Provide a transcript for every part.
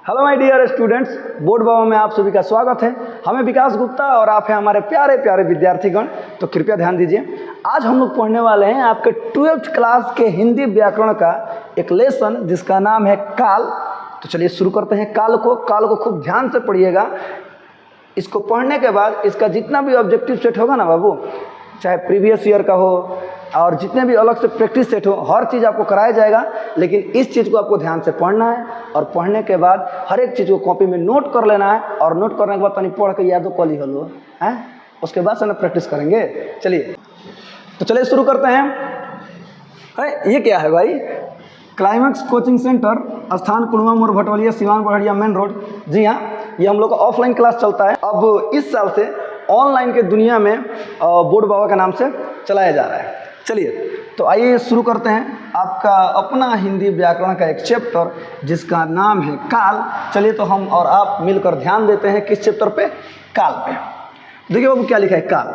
Hello my dear students, board बाबा में आप सभी का स्वागत है। हमें विकास गुप्ता और आप हैं हमारे प्यारे प्यारे विद्यार्थीगण। तो कृपया ध्यान दीजिए, आज हम लोग पढ़ने वाले हैं आपके 12th क्लास के हिंदी व्याकरण का एक लेसन जिसका नाम है काल। तो चलिए शुरू करते हैं। काल को खूब ध्यान से पढ़िएगा। इसको पढ़ने के बाद इसका जितना भी ऑब्जेक्टिव सेट होगा ना बाबू, चाहे प्रीवियस ईयर का हो और जितने भी अलग से प्रैक्टिस सेट हो, हर चीज़ आपको कराया जाएगा। लेकिन इस चीज़ को आपको ध्यान से पढ़ना है और पढ़ने के बाद हर एक चीज़ को कॉपी में नोट कर लेना है और नोट करने के बाद तनी पढ़ के यादो कल ही हलो है, उसके बाद से ना प्रैक्टिस करेंगे। चलिए तो चलिए शुरू करते हैं। ये क्या है भाई? क्लाइमैक्स कोचिंग सेंटर, स्थान कुड़वा मोड़ भटवलिया, सिवान बढ़िया मेन रोड। जी हाँ, ये हम लोग का ऑफलाइन क्लास चलता है। अब इस साल से ऑनलाइन के दुनिया में बोर्ड बाबा के नाम से चलाया जा रहा है। चलिए तो आइए शुरू करते हैं आपका अपना हिंदी व्याकरण का एक चैप्टर जिसका नाम है काल। चलिए तो हम और आप मिलकर ध्यान देते हैं किस चैप्टर पे? काल पे। देखिए बाबू क्या लिखा है? काल,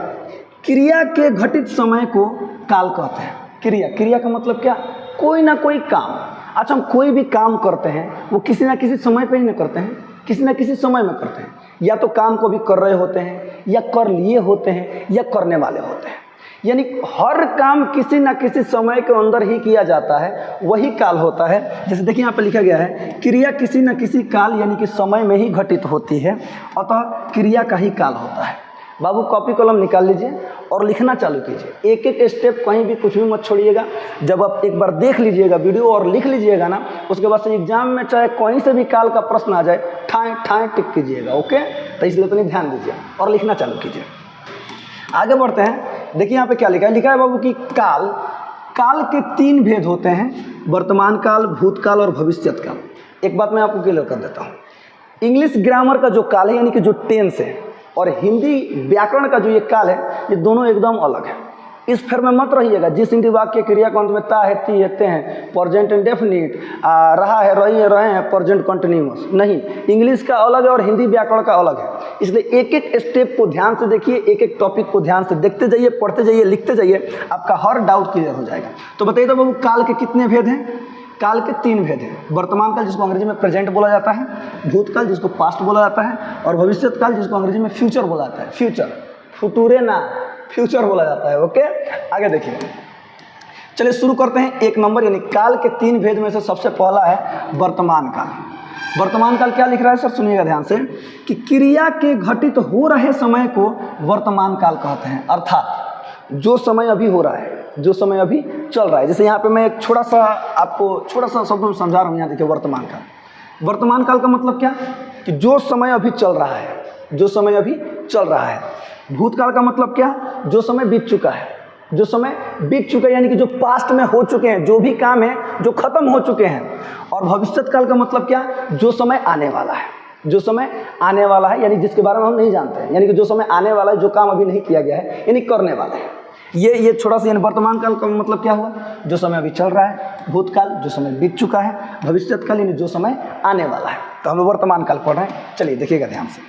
क्रिया के घटित समय को काल कहते हैं। क्रिया का मतलब क्या? कोई ना कोई काम। अच्छा, हम कोई भी काम करते हैं वो किसी ना किसी समय पे ही ना करते हैं, किसी ना किसी समय में करते हैं। या तो काम को भी कर रहे होते हैं, या कर लिए होते हैं, या करने वाले होते हैं। यानी हर काम किसी न किसी समय के अंदर ही किया जाता है, वही काल होता है। जैसे देखिए यहाँ पर लिखा गया है, क्रिया किसी न किसी काल यानी कि समय में ही घटित होती है, अतः क्रिया का ही काल होता है। बाबू कॉपी कलम निकाल लीजिए और लिखना चालू कीजिए। एक एक स्टेप कहीं भी कुछ भी मत छोड़िएगा। जब आप एक बार देख लीजिएगा वीडियो और लिख लीजिएगा ना, उसके बाद से एग्जाम में चाहे कहीं से भी काल का प्रश्न आ जाए, ठाएँ ठाएँ टिक कीजिएगा। ओके, तो इसलिए तो नहीं, ध्यान दीजिए और लिखना चालू कीजिए। आगे बढ़ते हैं। देखिए यहाँ पे क्या लिखा है? लिखा है बाबू कि काल के 3 भेद होते हैं, वर्तमान काल, भूतकाल और भविष्यत काल। एक बात मैं आपको क्लियर कर देता हूँ। इंग्लिश ग्रामर का जो काल है यानी कि जो टेंस है, और हिंदी व्याकरण का जो ये काल है, ये दोनों एकदम अलग है। इस फेर में मत रहिएगा। जिस हिंदी वाक्य क्रिया के अंत में ता है, ती है, ते हैं, प्रेजेंट इंडेफिनिट, रहा है, रही है, रहे हैं, प्रेजेंट कंटिन्यूअस। नहीं, इंग्लिश का अलग है और हिंदी व्याकरण का अलग है। इसलिए एक एक स्टेप को ध्यान से देखिए, एक एक टॉपिक को ध्यान से देखते जाइए, पढ़ते जाइए, लिखते जाइए, आपका हर डाउट क्लियर हो जाएगा। तो बताइए तो बाबू, काल के कितने भेद हैं? काल के 3 भेद हैं। वर्तमान काल जिसको अंग्रेजी में प्रेजेंट बोला जाता है, भूतकाल जिसको पास्ट बोला जाता है, और भविष्यत काल जिसको अंग्रेजी में फ्यूचर बोला जाता है। फ्यूचर, फुटूरे ना, फ्यूचर बोला जाता है। ओके, आगे देखिए। चलिए शुरू करते हैं। 1 नंबर यानी काल के 3 भेद में से सबसे पहला है वर्तमान काल। वर्तमान काल क्या लिख रहा है सर? सुनिएगा ध्यान से कि क्रिया के घटित हो रहे समय को वर्तमान काल कहते हैं। अर्थात जो समय अभी हो रहा है, जो समय अभी चल रहा है। जैसे यहाँ पे मैं एक आपको छोटा सा शब्द में समझा रहा हूँ। यहाँ देखिए, वर्तमान काल। वर्तमान काल का मतलब क्या? कि जो समय अभी चल रहा है, जो समय अभी चल रहा है। भूतकाल का मतलब क्या? जो समय बीत चुका है, जो समय बीत चुका है यानी कि जो पास्ट में हो चुके हैं, जो भी काम है जो खत्म हो चुके हैं। और भविष्यत काल का मतलब क्या? जो समय आने वाला है, जो समय आने वाला है यानी जिसके बारे में हम नहीं जानते हैं, यानी कि जो समय आने वाला है, जो काम अभी नहीं किया गया है, यानी करने वाला है। ये छोटा सा यानी वर्तमान काल का मतलब क्या हुआ? जो समय अभी चल रहा है। भूतकाल जो समय बीत चुका है। भविष्यत काल यानी जो समय आने वाला है। तो हम लोग वर्तमान काल पढ़ रहे हैं। चलिए देखिएगा ध्यान से।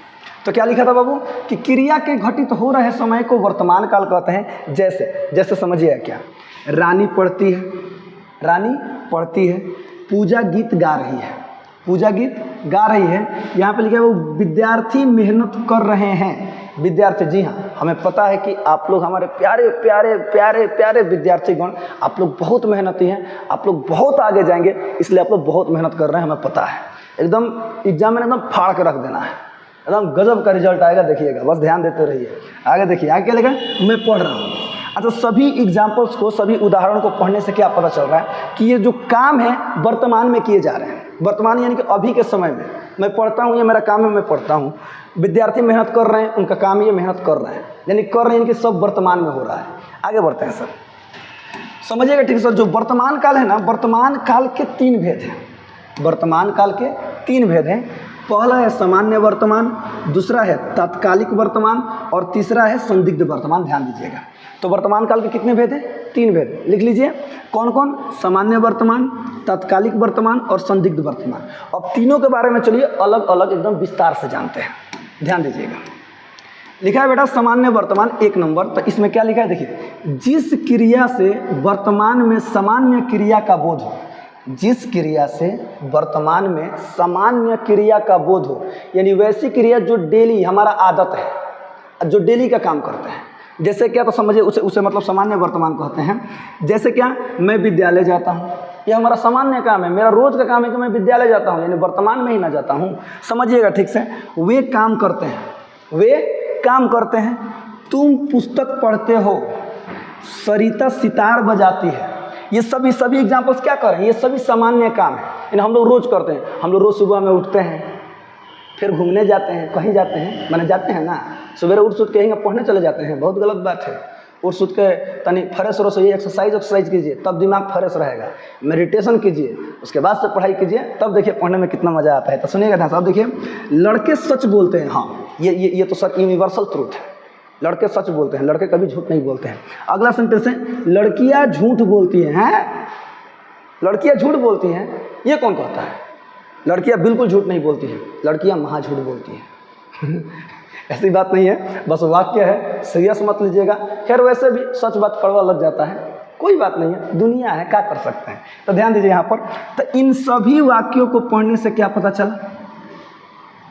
तो क्या लिखा था बाबू? कि क्रिया के घटित हो रहे समय को वर्तमान काल कहते हैं। जैसे समझिए क्या? रानी पढ़ती है, पूजा गीत गा रही है, पूजा गीत गा रही है। यहाँ पे लिखा है वो विद्यार्थी मेहनत कर रहे हैं। विद्यार्थी, जी हाँ, हमें पता है कि आप लोग हमारे प्यारे प्यारे प्यारे प्यारे विद्यार्थीगण, आप लोग बहुत मेहनती हैं, आप लोग बहुत आगे जाएंगे, इसलिए आप लोग बहुत मेहनत कर रहे हैं, हमें पता है। एकदम एग्जाम में एकदम फाड़ के रख देना है, एकदम गजब का रिजल्ट आएगा, देखिएगा, बस ध्यान देते रहिए। आगे देखिए, आगे क्या लिखा? मैं पढ़ रहा हूँ। अच्छा, सभी एग्जाम्पल्स को, सभी उदाहरण को पढ़ने से क्या पता चल रहा है? कि ये जो काम है वर्तमान में किए जा रहे हैं। वर्तमान यानी कि अभी के समय में मैं पढ़ता हूँ, ये मेरा काम है, मैं पढ़ता हूँ। विद्यार्थी मेहनत कर रहे हैं, उनका काम ये मेहनत कर रहे हैं, यानी कर रहे हैं कि सब वर्तमान में हो रहा है। आगे बढ़ते हैं सर, समझिएगा ठीक सर। जो वर्तमान काल है ना, वर्तमान काल के 3 भेद हैं। वर्तमान काल के 3 भेद हैं। पहला है सामान्य वर्तमान, दूसरा है तात्कालिक वर्तमान, और तीसरा है संदिग्ध वर्तमान। ध्यान दीजिएगा। तो वर्तमान काल के कितने भेद हैं? 3 भेद। लिख लीजिए कौन कौन? सामान्य वर्तमान, तात्कालिक वर्तमान और संदिग्ध वर्तमान। अब तीनों के बारे में चलिए अलग अलग एकदम विस्तार से जानते हैं। ध्यान दीजिएगा। लिखा है बेटा सामान्य वर्तमान 1 नंबर। तो इसमें क्या लिखा है? देखिए, जिस क्रिया से वर्तमान में सामान्य क्रिया का बोध हो, जिस क्रिया से वर्तमान में सामान्य क्रिया का बोध हो, यानी वैसी क्रिया जो डेली हमारा आदत है, जो डेली का काम करते हैं। जैसे क्या, तो समझिए उसे मतलब सामान्य वर्तमान कहते हैं। जैसे क्या, मैं विद्यालय जाता हूँ, यह हमारा सामान्य काम है, मेरा रोज का काम है कि मैं विद्यालय जाता हूँ, यानी वर्तमान में ही ना जाता हूँ। समझिएगा ठीक से, वे काम करते हैं, वे काम करते हैं। तुम पुस्तक पढ़ते हो, सरिता सितार बजाती है। ये सभी एग्जाम्पल्स क्या कर रहे हैं, ये सभी सामान्य काम है, यानी हम लोग रोज़ करते हैं। हम लोग रोज़ सुबह में उठते हैं, फिर घूमने जाते हैं, कहीं जाते हैं, माने जाते हैं ना, सवेरे उठ सुट के कहीं पढ़ने चले जाते हैं, बहुत गलत बात है। उठ सुट के तनी फ्रेश हो से एक्सरसाइज कीजिए, तब दिमाग फ्रेश रहेगा। मेडिटेशन कीजिए, उसके बाद से पढ़ाई कीजिए, तब देखिए पढ़ने में कितना मज़ा आता है। तो सुनिएगा ध्यान से, अब देखिए, लड़के सच बोलते हैं। हाँ, ये तो सच, यूनिवर्सल ट्रूथ है, लड़के सच बोलते हैं, लड़के कभी झूठ नहीं बोलते हैं। अगला सेंटेंस है, लड़कियां झूठ बोलती हैं। लड़कियां झूठ बोलती हैं, ये कौन कहता है? लड़कियां बिल्कुल झूठ नहीं बोलती हैं, लड़कियां महा झूठ बोलती हैं। ऐसी बात नहीं है, बस वाक्य है, सीरियस मत लीजिएगा। खैर वैसे भी सच बात कड़वा लग जाता है, कोई बात नहीं है, दुनिया है, क्या कर सकते हैं। तो ध्यान दीजिए यहाँ पर। तो इन सभी वाक्यों को पढ़ने से क्या पता चला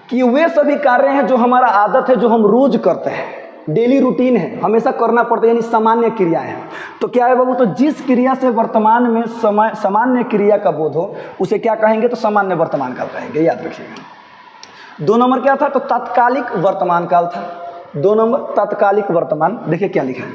कि वे सभी कार्य हैं जो हमारा आदत है, जो हम रोज करते हैं, डेली रूटीन है, हमेशा करना पड़ता है, यानी सामान्य क्रिया है। तो क्या है बाबू, तो जिस क्रिया से वर्तमान में सामान्य क्रिया का बोध हो, उसे क्या कहेंगे, तो सामान्य वर्तमान काल कहेंगे। याद रखिएगा। 2 नंबर क्या था, तो तात्कालिक वर्तमान काल था। 2 नंबर तात्कालिक वर्तमान। देखिए क्या लिखा है,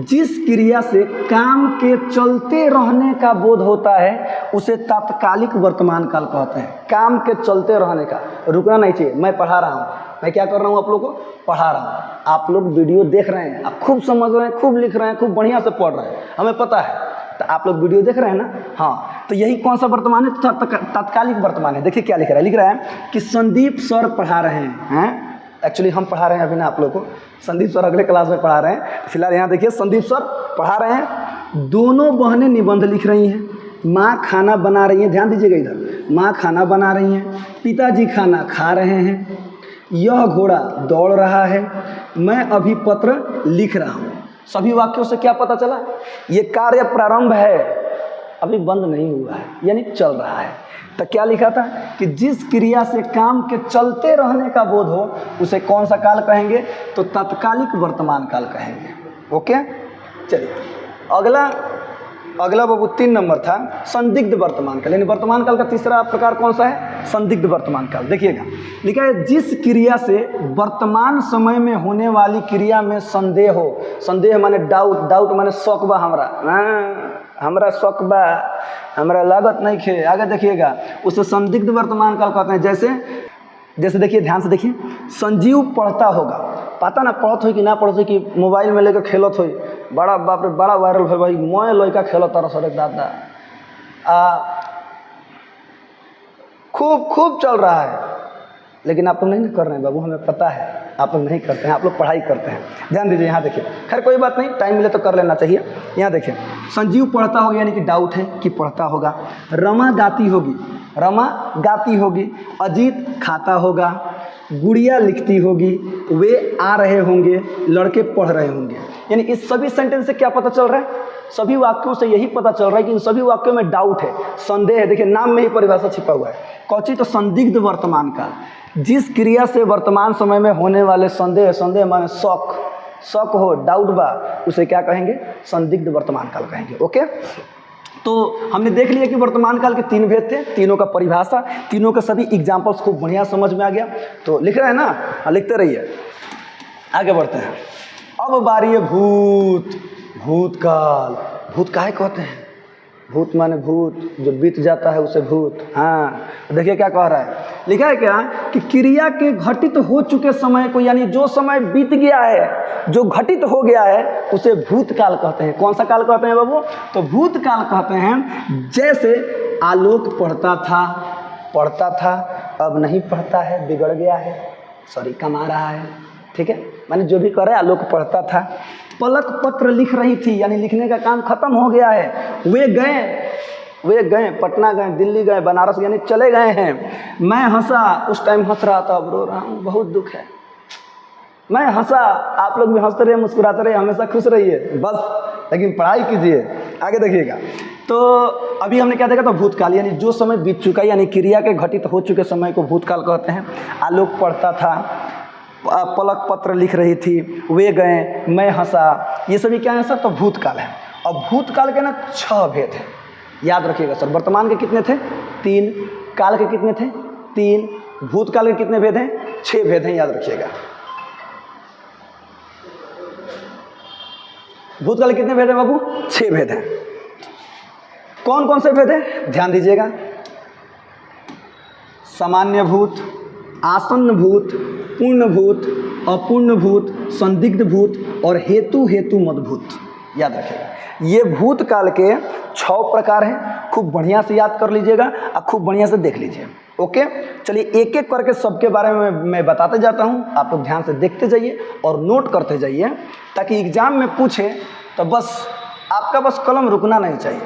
जिस क्रिया से काम के चलते रहने का बोध होता है उसे तात्कालिक वर्तमान काल कहते हैं। काम के चलते रहने का, रुकना नहीं चाहिए। मैं पढ़ा रहा हूँ, मैं क्या कर रहा हूँ, आप लोगों को पढ़ा रहा हूँ, आप लोग वीडियो देख रहे हैं, आप खूब समझ रहे हैं, खूब लिख रहे हैं, खूब बढ़िया से पढ़ रहे हैं, हमें पता है। तो आप लोग वीडियो देख रहे हैं ना, हाँ, तो यही कौन सा वर्तमान है, तात्कालिक वर्तमान है। देखिए क्या लिख रहा है, लिख रहा है कि संदीप सर पढ़ा रहे हैं। एक्चुअली हम पढ़ा रहे हैं अभी ना आप लोग को, संदीप सर अगले क्लास में पढ़ा रहे हैं। फिलहाल यहाँ देखिए, संदीप सर पढ़ा रहे हैं। दोनों बहनें निबंध लिख रही हैं, माँ खाना बना रही हैं। ध्यान दीजिएगा इधर, माँ खाना बना रही हैं, पिताजी खाना खा रहे हैं, यह घोड़ा दौड़ रहा है, मैं अभी पत्र लिख रहा हूँ। सभी वाक्यों से क्या पता चला, ये कार्य प्रारंभ है, अभी बंद नहीं हुआ है, यानी चल रहा है। तो क्या लिखा था कि जिस क्रिया से काम के चलते रहने का बोध हो उसे कौन सा काल कहेंगे, तो तात्कालिक वर्तमान काल कहेंगे। ओके, चलिए अगला बाबू 3 नंबर था संदिग्ध वर्तमान काल। यानी वर्तमान काल का तीसरा प्रकार कौन सा है, संदिग्ध वर्तमान काल। देखिएगा लिखा है, जिस क्रिया से वर्तमान समय में होने वाली क्रिया में संदेह हो। संदेह माने डाउट माने शक बा, हमरा शक बा, हमरा लागत नहीं खे। आगे देखिएगा, उसे संदिग्ध वर्तमान काल कहते हैं। जैसे देखिए, ध्यान से देखिए, संजीव पढ़ता होगा, पता ना पढ़त हो कि ना पढ़त हो, कि मोबाइल में लेकर खेलत हो, बड़ा बाप रे बड़ा वायरल है भाई, मोए लड़का खेलत तारा सर दादा, खूब चल रहा है। लेकिन आप लोग नहीं कर रहे हैं बाबू, हमें पता है आप लोग नहीं करते हैं, आप लोग पढ़ाई करते हैं। ध्यान दीजिए, यहाँ देखिए, खैर कोई बात नहीं, टाइम मिले तो कर लेना चाहिए। यहाँ देखिए, संजीव पढ़ता होगा, यानी कि डाउट है कि पढ़ता होगा। रमा गाती होगी, अजीत खाता होगा, गुड़िया लिखती होगी, वे आ रहे होंगे, लड़के पढ़ रहे होंगे। यानी इस सभी सेंटेंस से क्या पता चल रहा है, सभी वाक्यों से यही पता चल रहा है कि इन सभी वाक्यों में डाउट है, संदेह है। देखिए नाम में ही परिभाषा छिपा हुआ है, कौची, तो संदिग्ध वर्तमान काल। जिस क्रिया से वर्तमान समय में होने वाले संदेह माने शक हो, डाउट बा, उसे क्या कहेंगे, संदिग्ध वर्तमान काल कहेंगे। ओके, तो हमने देख लिया कि वर्तमान काल के 3 भेद थे, तीनों का परिभाषा, तीनों के सभी एग्जाम्पल्स खूब बढ़िया समझ में आ गया। तो लिख रहे हैं ना, हाँ लिखते रहिए, आगे बढ़ते हैं। अब बारी है भूतकाल। भूत काहे कहते हैं, भूत माने भूत, जो बीत जाता है उसे भूत। हाँ, देखिए क्या कह रहा है, लिखा है क्या कि क्रिया के घटित हो चुके समय को, यानी जो समय बीत गया है, जो घटित हो गया है, उसे भूतकाल कहते हैं। कौन सा काल कहते हैं बाबू, तो भूतकाल कहते हैं। जैसे आलोक पढ़ता था, अब नहीं पढ़ता है, बिगड़ गया है, कमा रहा है, ठीक है, माने जो भी करे, आलोक पढ़ता था। पलक पत्र लिख रही थी, यानी लिखने का काम खत्म हो गया है, वे गए, पटना गए, दिल्ली गए, बनारस, यानी चले गए हैं। मैं हंसा, उस टाइम हंस रहा था, अब रो रहा हूँ, बहुत दुख है। मैं हंसा, आप लोग भी हंसते रहिए, मुस्कुराते रहिए, हमेशा खुश रहिए बस, लेकिन पढ़ाई कीजिए। आगे देखिएगा, तो अभी हमने क्या देखा था, भूतकाल यानी जो समय बीत चुका है, यानी क्रिया के घटित हो चुके समय को भूतकाल कहते हैं। आलोक पढ़ता था, पलक पत्र लिख रही थी, वे गए, मैं हंसा, ये सभी क्या है सर, तो भूतकाल है। अब भूतकाल के ना 6 भेद हैं, याद रखिएगा सर। वर्तमान के कितने थे, 3, काल के कितने थे, 3, भूतकाल के कितने भेद हैं, 6 भेद हैं, याद रखिएगा। भूतकाल के कितने भेद हैं बाबू, 6 भेद हैं। कौन कौन से भेद हैं, ध्यान दीजिएगा। सामान्य भूत, आसन्न भूत, पूर्ण भूत, अपूर्ण भूत, संदिग्ध भूत और हेतु हेतु मद भूत, याद रखिएगा। ये भूतकाल के 6 प्रकार हैं। खूब बढ़िया से याद कर लीजिएगा और खूब बढ़िया से देख लीजिए। ओके, चलिए एक एक करके सबके बारे में मैं बताते जाता हूँ, आप लोग ध्यान से देखते जाइए और नोट करते जाइए, ताकि एग्जाम में पूछे तो बस आपका बस कलम रुकना नहीं चाहिए।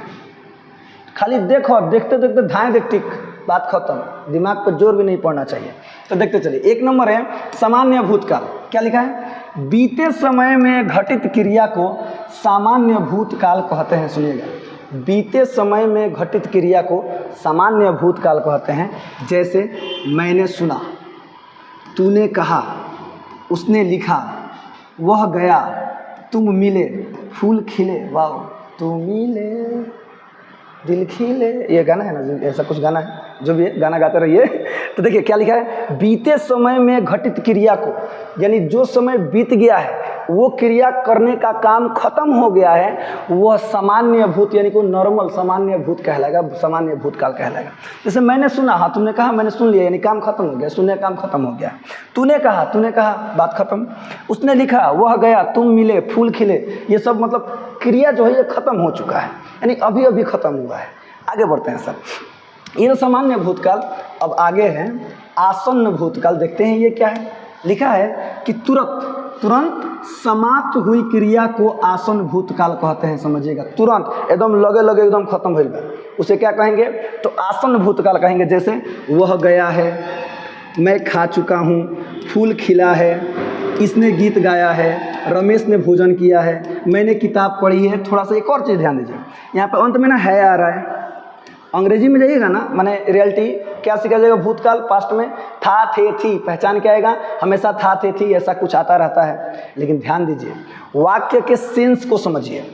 खाली देखो, देखते देखते धाएँ देख टिक, बात खत्म, दिमाग पर जोर भी नहीं पड़ना चाहिए। तो देखते चलिए। 1 नंबर है सामान्य भूतकाल। क्या लिखा है, बीते समय में घटित क्रिया को सामान्य भूतकाल कहते हैं। सुनिएगा, बीते समय में घटित क्रिया को सामान्य भूतकाल कहते हैं। जैसे मैंने सुना, तूने कहा, उसने लिखा, वह गया, तुम मिले, फूल खिले, वाह, तुम मिले, दिल खिले, ये गाना है ना, ऐसा कुछ गाना है, जो भी है गाना गाते रहिए। तो देखिए क्या लिखा है, बीते समय में घटित क्रिया को, यानी जो समय बीत गया है, वो क्रिया करने का काम खत्म हो गया है, वह सामान्य भूत यानी को नॉर्मल सामान्य भूत कहलाएगा, सामान्य भूतकाल कहलाएगा। जैसे मैंने सुना, हाँ तुमने कहा, मैंने सुन लिया, यानी काम खत्म हो गया, सुनने का काम खत्म हो गया। तूने कहा, बात खत्म। उसने लिखा, वह गया, तुम मिले, फूल खिले, ये सब मतलब क्रिया जो है ये खत्म हो चुका है, यानी अभी अभी खत्म हुआ है। आगे बढ़ते हैं सर, ये तो सामान्य भूतकाल। अब आगे है आसन्न भूतकाल। देखते हैं ये क्या है। लिखा है कि तुरंत समाप्त हुई क्रिया को आसन्न भूतकाल कहते हैं। समझिएगा, तुरंत एकदम लगे एकदम खत्म हो गया, उसे क्या कहेंगे, तो आसन्न भूतकाल कहेंगे। जैसे वह गया है, मैं खा चुका हूँ, फूल खिला है, इसने गीत गाया है, रमेश ने भोजन किया है, मैंने किताब पढ़ी है। थोड़ा सा एक और चीज़ ध्यान दीजिए, यहाँ पे अंत में ना है आ रहा है। अंग्रेजी में जाइएगा ना, माने रियलिटी क्या सीखा जाएगा, भूतकाल पास्ट में था, थे, थी, पहचान क्या आएगा, हमेशा था, थे, थी, ऐसा कुछ आता रहता है। लेकिन ध्यान दीजिए, वाक्य के सेंस को समझिए।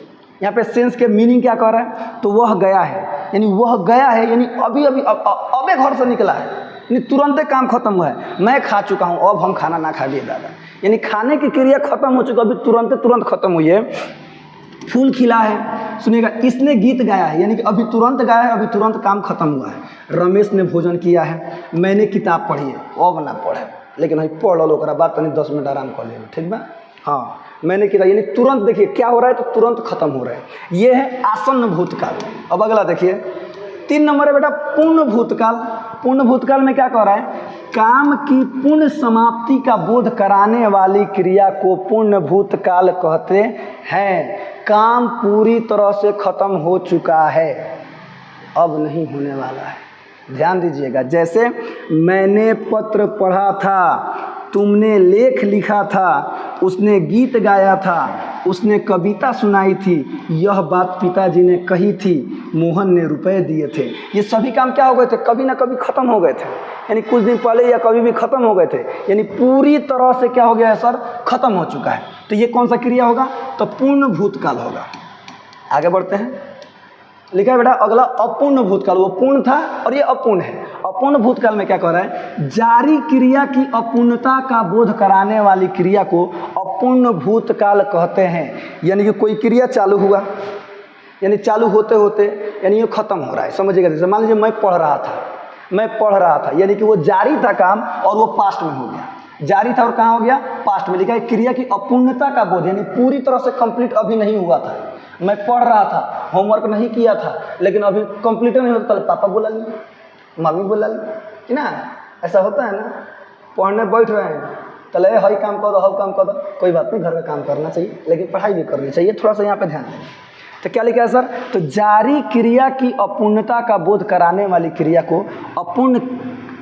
यहाँ पे सेंस के मीनिंग क्या कह रहा है, तो वह गया है, यानी वह गया है, यानी अभी अबे घर से निकला है, यानी तुरंत काम खत्म हुआ है। मैं खा चुका हूँ, अब हम खाना ना खा लिए दादा, यानी खाने की क्रिया खत्म हो चुकी, अभी तुरंत खत्म हुई है। फूल खिला है, सुनिएगा, इसने गीत गाया है, यानी कि अभी तुरंत गाया है, अभी तुरंत काम खत्म हुआ है। रमेश ने भोजन किया है, मैंने किताब पढ़ी है, अब ना पढ़े, लेकिन अभी पढ़ लो, ओकरा बाद तनी 10 मिनट आराम कर लेना, ठीक बा। हाँ, मैंने किताब, यानी तुरंत देखिए क्या हो रहा है, तो तुरंत खत्म हो रहा है। ये है आसन्न भूतकाल। अब अगला देखिए, 3 नंबर है बेटा पूर्ण भूतकाल। पूर्ण भूतकाल में क्या कह रहा है, काम की पूर्ण समाप्ति का बोध कराने वाली क्रिया को पूर्ण भूतकाल कहते हैं। काम पूरी तरह से खत्म हो चुका है, अब नहीं होने वाला है। ध्यान दीजिएगा, जैसे मैंने पत्र पढ़ा था, तुमने लेख लिखा था, उसने गीत गाया था, उसने कविता सुनाई थी, यह बात पिताजी ने कही थी, मोहन ने रुपए दिए थे। ये सभी काम क्या हो गए थे, कभी ना कभी खत्म हो गए थे, यानी कुछ दिन पहले या कभी भी खत्म हो गए थे, यानी पूरी तरह से क्या हो गया है सर, खत्म हो चुका है। तो ये कौन सा क्रिया होगा, तो पूर्ण भूतकाल होगा। आगे बढ़ते हैं, लिखा है बेटा अगला अपूर्ण भूतकाल। वो पूर्ण था और ये अपूर्ण है। अपूर्ण भूतकाल में क्या कह रहा है, जारी क्रिया की अपूर्णता का बोध कराने वाली क्रिया को अपूर्ण भूतकाल कहते हैं। यानी कि कोई क्रिया चालू हुआ, यानी चालू होते होते यानी ये खत्म हो रहा है। समझिएगा, जैसे मान लीजिए मैं पढ़ रहा था, यानी कि वो जारी था काम और वो पास्ट में हो गया। जारी था और कहाँ हो गया, पास्ट में। लिखा है क्रिया की अपूर्णता का बोध, यानी पूरी तरह से कंप्लीट अभी नहीं हुआ था। मैं पढ़ रहा था, होमवर्क नहीं किया था, लेकिन अभी कंप्लीट नहीं होता, कल पापा बुला लिए, मम्मी बुला ली कि ना, ऐसा होता है ना। पढ़ने बैठ रहे हैं, चले हई काम कर दो, हव काम कर दो, कोई बात नहीं, घर का काम करना चाहिए, लेकिन पढ़ाई भी करनी चाहिए। थोड़ा सा यहाँ पे ध्यान दें। तो क्या लिखा है सर, तो जारी क्रिया की अपूर्णता का बोध कराने वाली क्रिया को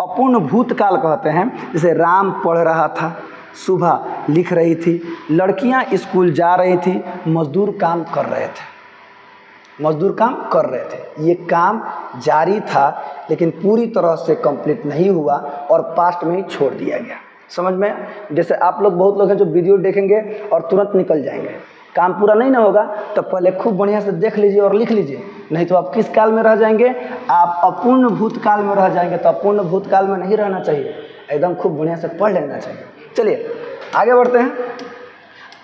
अपूर्ण भूतकाल कहते हैं। जैसे राम पढ़ रहा था, सुबह लिख रही थी, लड़कियां स्कूल जा रही थी, मजदूर काम कर रहे थे। मजदूर काम कर रहे थे। ये काम जारी था लेकिन पूरी तरह से कंप्लीट नहीं हुआ और पास्ट में ही छोड़ दिया गया। समझ में? जैसे आप लोग बहुत लोग हैं जो वीडियो देखेंगे और तुरंत निकल जाएंगे, काम पूरा नहीं ना होगा तो पहले खूब बढ़िया से देख लीजिए और लिख लीजिए, नहीं तो आप किस काल में रह जाएंगे? आप अपूर्ण भूतकाल में रह जाएंगे। तो अपूर्ण भूतकाल में नहीं रहना चाहिए, एकदम खूब बढ़िया से पढ़ लेना चाहिए। चलिए आगे बढ़ते हैं।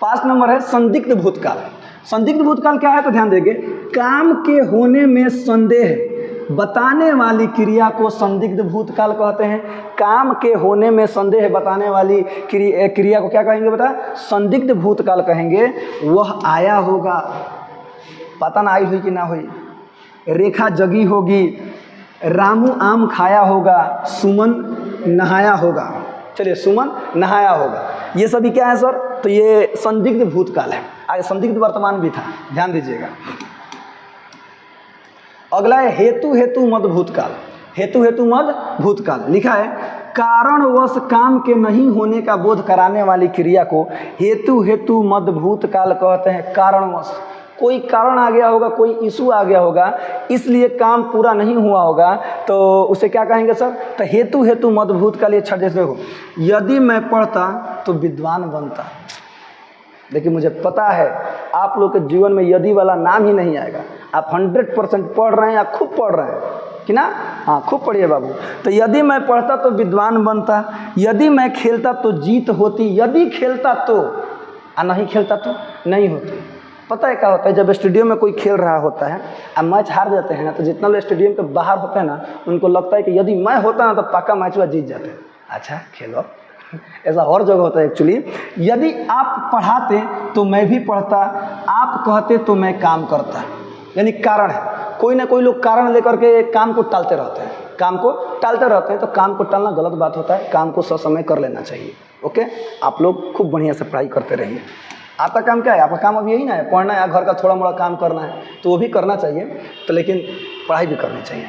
5 नंबर है संदिग्ध भूतकाल। संदिग्ध भूतकाल क्या है तो ध्यान देंगे, काम के होने में संदेह बताने वाली क्रिया को संदिग्ध भूतकाल कहते हैं। काम के होने में संदेह बताने वाली क्रिया को क्या कहेंगे बता? संदिग्ध भूतकाल कहेंगे। वह आया होगा, पता ना आई हुई कि ना हुई, रेखा जगी होगी, रामू आम खाया होगा, सुमन नहाया होगा। चलिए सुमन नहाया होगा, ये सभी क्या है सर? तो ये संदिग्ध भूतकाल है। आगे संदिग्ध वर्तमान भी था, ध्यान दीजिएगा। अगला है हेतु हेतु मद भूतकाल। हेतु हेतु मद भूतकाल लिखा है, कारणवश काम के नहीं होने का बोध कराने वाली क्रिया को हेतु हेतु मद भूतकाल कहते हैं। कारणवश, कोई कारण आ गया होगा, कोई इशू आ गया होगा, इसलिए काम पूरा नहीं हुआ होगा, तो उसे क्या कहेंगे सर? तो हेतु हेतु मद भूतकाल। ये छठ जैसे देखो, यदि मैं पढ़ता तो विद्वान बनता। देखिए मुझे पता है आप लोग के जीवन में यदि वाला नाम ही नहीं आएगा। आप 100% पढ़ रहे हैं या खूब पढ़ रहे हैं कि ना? हाँ खूब पढ़िए बाबू। तो यदि मैं पढ़ता तो विद्वान बनता, यदि मैं खेलता तो जीत होती, यदि खेलता तो, और नहीं खेलता तो नहीं होती। पता है क्या होता है, जब स्टेडियम में कोई खेल रहा होता है और मैच हार जाते हैं ना, तो जितना लोग स्टेडियम के बाहर होते हैं ना, उनको लगता है कि यदि मैं होता ना तो पक्का मैच हुआ जीत जाते। अच्छा खेलो, ऐसा हर जगह होता है एक्चुअली। यदि आप पढ़ाते तो मैं भी पढ़ता, आप कहते तो मैं काम करता। यानी कारण है, कोई ना कोई लोग कारण लेकर के काम को टालते रहते हैं, काम को टालते रहते हैं। तो काम को टालना गलत बात होता है, काम को ससमय कर लेना चाहिए। ओके, आप लोग खूब बढ़िया से पढ़ाई करते रहिए। आपका काम क्या है? आपका काम अब यही ना है, पढ़ना है, घर का थोड़ा मोड़ा काम करना है तो वो भी करना चाहिए, तो लेकिन पढ़ाई भी करनी चाहिए।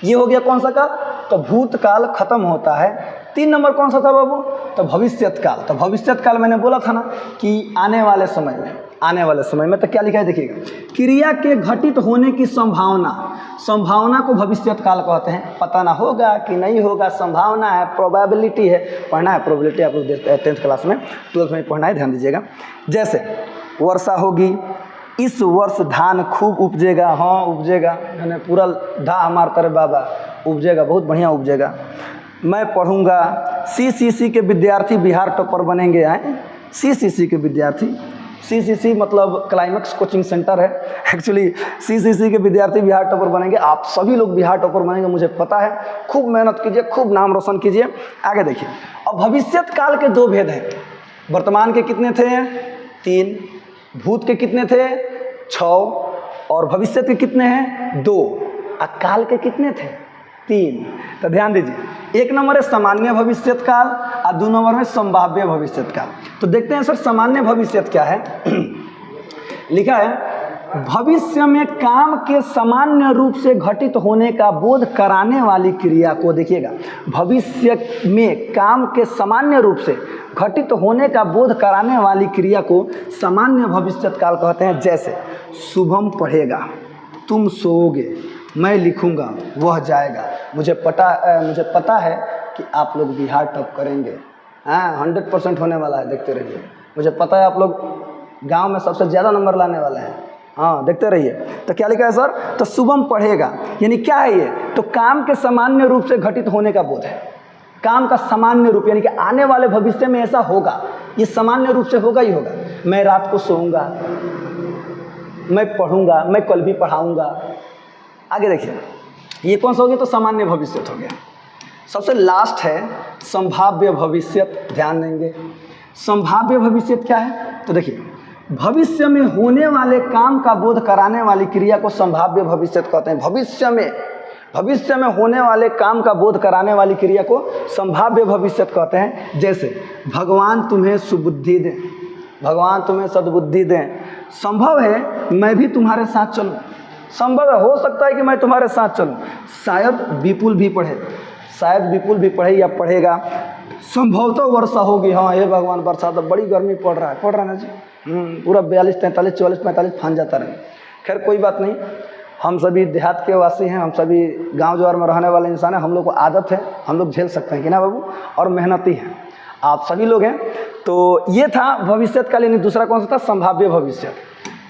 ये हो गया कौन सा काल? तो भूतकाल खत्म होता है। 3 नंबर कौन सा था बाबू? तो भविष्यत काल। तो भविष्यत काल मैंने बोला था ना कि आने वाले समय में, आने वाले समय में। तो क्या लिखा है देखिएगा, क्रिया के घटित होने की संभावना, संभावना को भविष्यत काल कहते हैं। पता ना होगा कि नहीं होगा, संभावना है, प्रोबेबिलिटी है। पढ़ना है प्रोबेबिलिटी, आप लोग 10th क्लास में, 12th में पढ़ना है, ध्यान दीजिएगा। जैसे वर्षा होगी, इस वर्ष धान खूब उपजेगा। हाँ उपजेगा, मैंने पूरा धा मारता रे बाबा, उपजेगा, बहुत बढ़िया उपजेगा। मैं पढ़ूंगा, CCC के विद्यार्थी बिहार टॉपर बनेंगे। आए CCC के विद्यार्थी, CCC मतलब क्लाइमेक्स कोचिंग सेंटर है एक्चुअली। CCC के विद्यार्थी बिहार टॉपर बनेंगे। आप सभी लोग बिहार टॉपर बनेंगे, मुझे पता है। खूब मेहनत कीजिए, खूब नाम रोशन कीजिए। आगे देखिए, अब भविष्यत काल के 2 भेद हैं। वर्तमान के कितने थे? 3। भूत के कितने थे? 6। और भविष्य के कितने हैं? 2। काल के कितने थे? 3। तो ध्यान दीजिए, 1 नंबर है सामान्य भविष्यत काल और 2 नंबर में संभाव्य भविष्यत काल। तो देखते हैं सर सामान्य भविष्यत क्या है। लिखा है, भविष्य में काम के सामान्य रूप से घटित होने का बोध कराने वाली क्रिया को, देखिएगा, भविष्य में काम के सामान्य रूप से घटित होने का बोध कराने वाली क्रिया को सामान्य भविष्यत काल कहते हैं। जैसे शुभम पढ़ेगा, तुम सोओगे, मैं लिखूंगा, वह जाएगा। मुझे पता है कि आप लोग बिहार टॉप करेंगे। हाँ 100% होने वाला है, देखते रहिए। मुझे पता है आप लोग गांव में सबसे ज़्यादा नंबर लाने वाले हैं। हाँ देखते रहिए। तो क्या लिखा है सर? तो शुभम पढ़ेगा, यानी क्या है ये? तो काम के सामान्य रूप से घटित होने का बोध है। काम का सामान्य रूप, यानी कि आने वाले भविष्य में ऐसा होगा, ये सामान्य रूप से होगा ही होगा। मैं रात को सोऊंगा, मैं पढ़ूंगा, मैं कल भी पढ़ाऊंगा। आगे देखिए, ये कौन सा हो गया? तो सामान्य भविष्यत हो गया। सबसे लास्ट है संभाव्य भविष्यत। ध्यान देंगे, संभाव्य भविष्यत क्या है? तो देखिए, भविष्य में होने वाले काम का बोध कराने वाली क्रिया को संभाव्य भविष्यत कहते हैं। भविष्य में होने वाले काम का बोध कराने वाली क्रिया को संभाव्य भविष्यत कहते हैं। जैसे भगवान तुम्हें सुबुद्धि दें, भगवान तुम्हें सद्बुद्धि दें। संभव है मैं भी तुम्हारे साथ चलूं, संभव है, हो सकता है कि मैं तुम्हारे साथ चलूं। शायद विपुल भी पढ़े या पढ़ेगा। संभवतः वर्षा होगी। हाँ हे भगवान, बरसात, बड़ी गर्मी पड़ रहा है ना जी। पूरा 42, 43, 44, 45 फान जाता रहे। खैर कोई बात नहीं, हम सभी देहात के वासी हैं, हम सभी गांव जवार में रहने वाले इंसान हैं, हम लोग को आदत है, हम लोग झेल सकते हैं कि ना बाबू, और मेहनती हैं आप सभी लोग हैं। तो ये था भविष्यकाल, यानी दूसरा कौन सा था, संभाव्य भविष्य।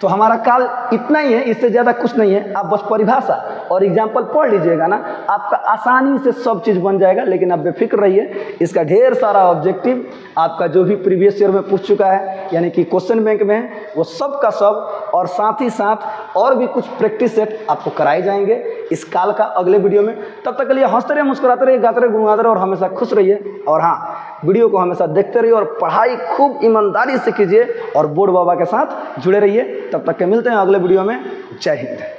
तो हमारा काल इतना ही है, इससे ज़्यादा कुछ नहीं है। आप बस परिभाषा और एग्जाम्पल पढ़ लीजिएगा ना, आपका आसानी से सब चीज़ बन जाएगा। लेकिन आप बेफिक्र रहिए, इसका ढेर सारा ऑब्जेक्टिव आपका जो भी प्रीवियस ईयर में पूछ चुका है, यानी कि क्वेश्चन बैंक में है, वो सब का सब, और साथ ही साथ और भी कुछ प्रैक्टिस सेट आपको कराए जाएंगे इस काल का अगले वीडियो में। तब तक के लिए हंसते रहिए, मुस्कुराते रहिए, गाते रहिए, गुनगुनाते रहिए और हमेशा खुश रहिए। और हाँ, वीडियो को हमेशा देखते रहिए और पढ़ाई खूब ईमानदारी से कीजिए और बोर्ड बाबा के साथ जुड़े रहिए। तब तक के मिलते हैं अगले वीडियो में। जय हिंद।